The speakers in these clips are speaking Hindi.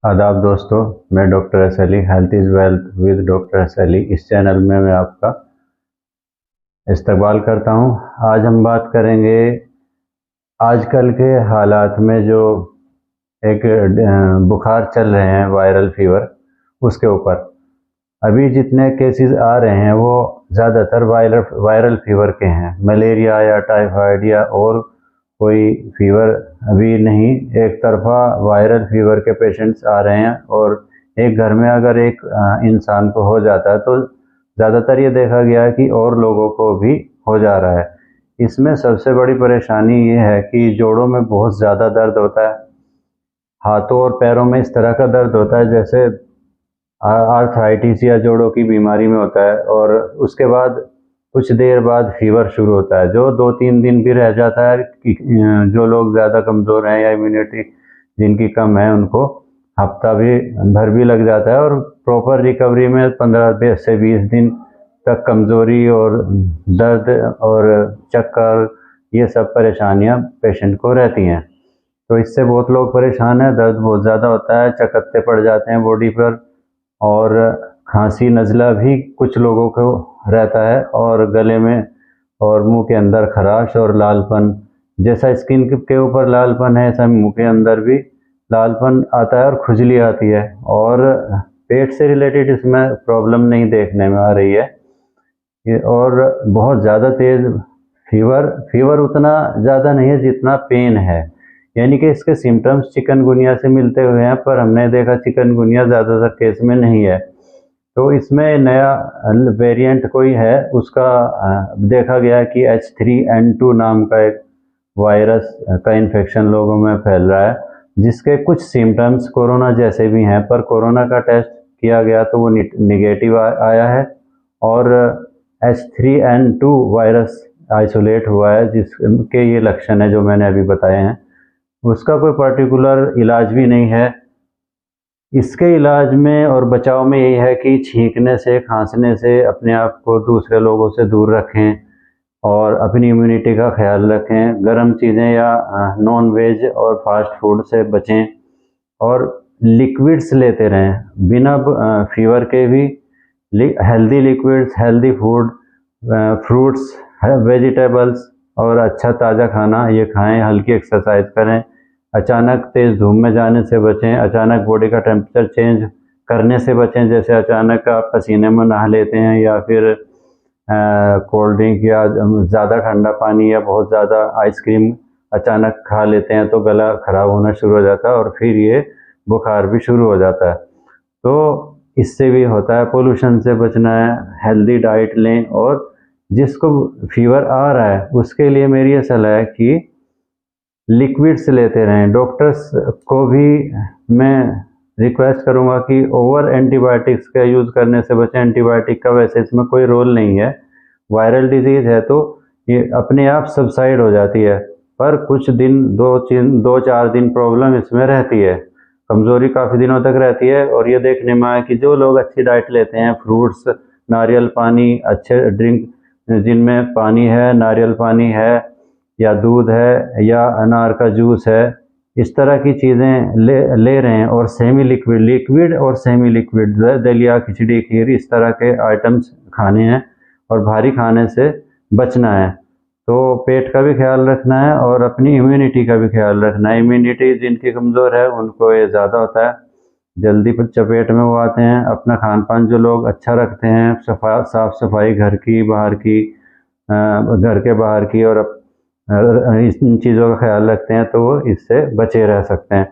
आदाब दोस्तों, मैं doctor S Ali, health is wealth with doctor S Ali. इस चैनल में मैं आपका इस्तकबाल करता हूं। आज हम बात करेंगे आजकल के हालात में जो एक बुखार चल रहे हैं, वायरल फीवर, उसके ऊपर। अभी जितने केसेस आ रहे हैं वो ज़्यादातर वायरल फीवर के हैं। मलेरिया या टाइफाइड या और कोई फीवर अभी नहीं, एक तरफा वायरल फीवर के पेशेंट्स आ रहे हैं। और एक घर में अगर एक इंसान को हो जाता है तो ज़्यादातर ये देखा गया है कि और लोगों को भी हो जा रहा है। इसमें सबसे बड़ी परेशानी ये है कि जोड़ों में बहुत ज़्यादा दर्द होता है, हाथों और पैरों में इस तरह का दर्द होता है जैसे आर्थराइटिस या जोड़ों की बीमारी में होता है। और उसके बाद कुछ देर बाद फीवर शुरू होता है जो 2-3 दिन भी रह जाता है कि जो लोग ज़्यादा कमज़ोर हैं या इम्यूनिटी जिनकी कम है उनको हफ्ता भी भर भी लग जाता है। और प्रॉपर रिकवरी में 15 से 20 दिन तक कमज़ोरी और दर्द और चक्कर, ये सब परेशानियां पेशेंट को रहती हैं। तो इससे बहुत लोग परेशान हैं, दर्द बहुत ज़्यादा होता है, चकत्ते पड़ जाते हैं बॉडी पर, और खांसी नज़ला भी कुछ लोगों को रहता है, और गले में और मुंह के अंदर खराश और लालपन। जैसा स्किन के ऊपर लालपन है, ऐसा मुंह के अंदर भी लालपन आता है और खुजली आती है। और पेट से रिलेटेड इसमें प्रॉब्लम नहीं देखने में आ रही है। और बहुत ज़्यादा तेज़ फीवर फीवर उतना ज़्यादा नहीं है जितना पेन है, यानी कि इसके सिम्टम्स चिकनगुनिया से मिलते हुए हैं, पर हमने देखा चिकनगुनिया ज़्यादातर केस में नहीं है। तो इसमें नया वेरिएंट कोई है, उसका देखा गया कि H3N2 नाम का एक वायरस का इन्फेक्शन लोगों में फैल रहा है, जिसके कुछ सिम्टम्स कोरोना जैसे भी हैं, पर कोरोना का टेस्ट किया गया तो वो निगेटिव आया है। और H3N2 वायरस आइसोलेट हुआ है, जिसके ये लक्षण है जो मैंने अभी बताए हैं। उसका कोई पर्टिकुलर इलाज भी नहीं है। इसके इलाज में और बचाव में यही है कि छींकने से, खांसने से अपने आप को दूसरे लोगों से दूर रखें और अपनी इम्यूनिटी का ख्याल रखें। गर्म चीज़ें या नॉन वेज और फास्ट फूड से बचें, और लिक्विड्स लेते रहें बिना फीवर के भी। Healthy liquids, healthy food, fruits, vegetables और अच्छा ताज़ा खाना ये खाएं, हल्की एक्सरसाइज करें, अचानक तेज़ धूप में जाने से बचें, अचानक बॉडी का टेम्परेचर चेंज करने से बचें, जैसे अचानक आप पसीने में नहा लेते हैं या फिर कोल्ड ड्रिंक या ज़्यादा ठंडा पानी या बहुत ज़्यादा आइसक्रीम अचानक खा लेते हैं तो गला ख़राब होना शुरू हो जाता है और फिर ये बुखार भी शुरू हो जाता है। तो इससे भी होता है। पोल्यूशन से बचना है, हेल्दी डाइट लें, और जिसको फीवर आ रहा है उसके लिए मेरी ये सलाह है कि लिक्विड्स लेते रहें। डॉक्टर्स को भी मैं रिक्वेस्ट करूंगा कि ओवर एंटीबायोटिक्स का यूज़ करने से बचें। एंटीबायोटिक का वैसे इसमें कोई रोल नहीं है, वायरल डिजीज़ है तो ये अपने आप सबसाइड हो जाती है, पर कुछ दिन 2-4 दिन प्रॉब्लम इसमें रहती है, कमज़ोरी काफ़ी दिनों तक रहती है। और ये देखने में आया कि जो लोग अच्छी डाइट लेते हैं, फ्रूट्स, नारियल पानी, अच्छे ड्रिंक जिनमें पानी है, नारियल पानी है या दूध है या अनार का जूस है, इस तरह की चीज़ें ले रहे हैं। और सेमी लिक्विड लिक्विड और सेमी लिक्विड दलिया, खिचड़ी, खीर, इस तरह के आइटम्स खाने हैं और भारी खाने से बचना है। तो पेट का भी ख्याल रखना है और अपनी इम्यूनिटी का भी ख्याल रखना है। इम्यूनिटी जिनकी कमज़ोर है उनको ये ज़्यादा होता है, जल्दी चपेट में वो आते हैं। अपना खान पान जो लोग अच्छा रखते हैं, साफ सफाई घर की, बाहर की, घर के बाहर की, और इन चीज़ों का ख्याल रखते हैं तो वो इससे बचे रह सकते हैं।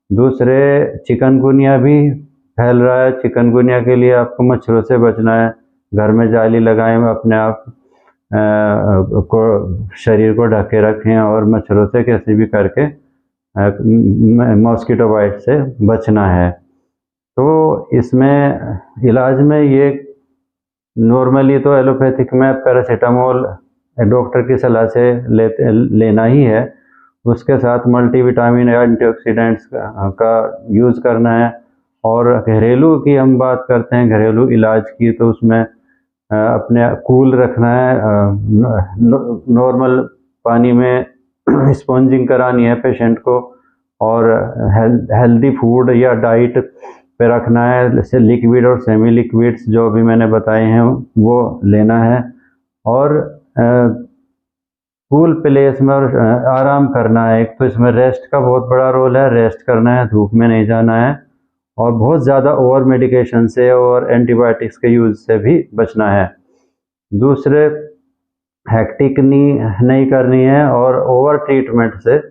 दूसरे, चिकनगुनिया भी फैल रहा है। चिकनगुनिया के लिए आपको मच्छरों से बचना है, घर में जाली लगाएं, अपने आप को शरीर को ढके रखें, और मच्छरों से कैसे भी करके मॉस्किटो बाइट से बचना है। तो इसमें इलाज में ये नॉर्मली तो एलोपैथिक में पैरासीटामोल डॉक्टर की सलाह से लेना ही है। उसके साथ मल्टीविटामिन या एंटीऑक्सीडेंट्स का यूज़ करना है। और घरेलू की हम बात करते हैं, घरेलू इलाज की, तो उसमें अपने कूल रखना है। नॉर्मल पानी में स्पॉन्जिंग करानी है पेशेंट को, और हेल्दी फूड या डाइट पे रखना है, जैसे लिक्विड और सेमी लिक्विड्स जो भी मैंने बताए हैं वो लेना है। और कूल प्लेस में और आराम करना है। एक तो इसमें रेस्ट का बहुत बड़ा रोल है, रेस्ट करना है, धूप में नहीं जाना है, और बहुत ज़्यादा ओवर मेडिकेशन से और एंटीबायोटिक्स के यूज़ से भी बचना है। दूसरे, हेक्टिक नहीं करनी है और ओवर ट्रीटमेंट से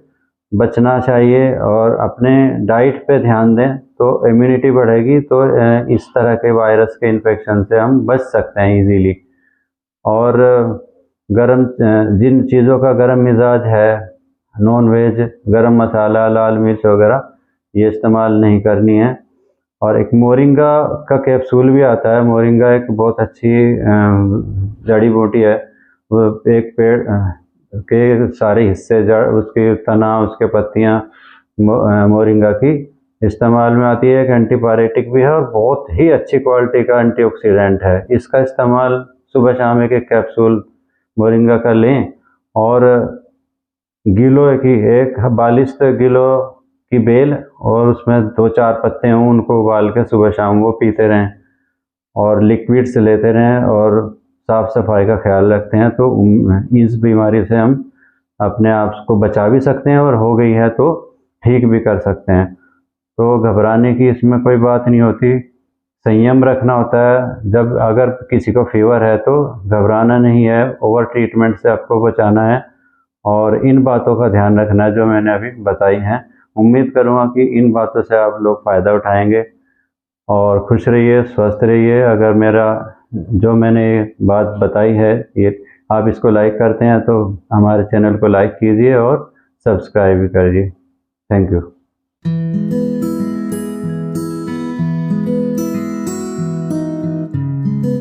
बचना चाहिए, और अपने डाइट पे ध्यान दें तो इम्यूनिटी बढ़ेगी, तो इस तरह के वायरस के इन्फेक्शन से हम बच सकते हैं इजीली। और गरम जिन चीज़ों का गरम मिजाज है, नॉन वेज, गरम मसाला, लाल मिर्च वगैरह, ये इस्तेमाल नहीं करनी है। और एक मोरिंगा का कैप्सूल भी आता है। मोरिंगा एक बहुत अच्छी जड़ी बूटी है। वो एक पेड़ के सारे हिस्से, जड़, उसके तना, उसके पत्तियाँ मोरिंगा की इस्तेमाल में आती है। एक एंटीपायरेटिक भी है और बहुत ही अच्छी क्वालिटी का एंटीऑक्सीडेंट है। इसका इस्तेमाल सुबह शाम एक कैप्सूल मोरिंगा का लें, और गिलो की एक 42 किलो की बेल और उसमें 2-4 पत्ते हों, उनको उबाल के सुबह शाम वो पीते रहें, और लिक्विड्स लेते रहें, और साफ़ सफाई का ख्याल रखते हैं, तो इस बीमारी से हम अपने आप को बचा भी सकते हैं, और हो गई है तो ठीक भी कर सकते हैं। तो घबराने की इसमें कोई बात नहीं होती, संयम रखना होता है। जब अगर किसी को फीवर है तो घबराना नहीं है, ओवर ट्रीटमेंट से आपको बचाना है, और इन बातों का ध्यान रखना है जो मैंने अभी बताई हैं। उम्मीद करूँगा कि इन बातों से आप लोग फ़ायदा उठाएंगे, और खुश रहिए, स्वस्थ रहिए। अगर मेरा जो मैंने बात बताई है ये आप इसको लाइक करते हैं तो हमारे चैनल को लाइक कीजिए और सब्सक्राइब भी करिए। Thank you.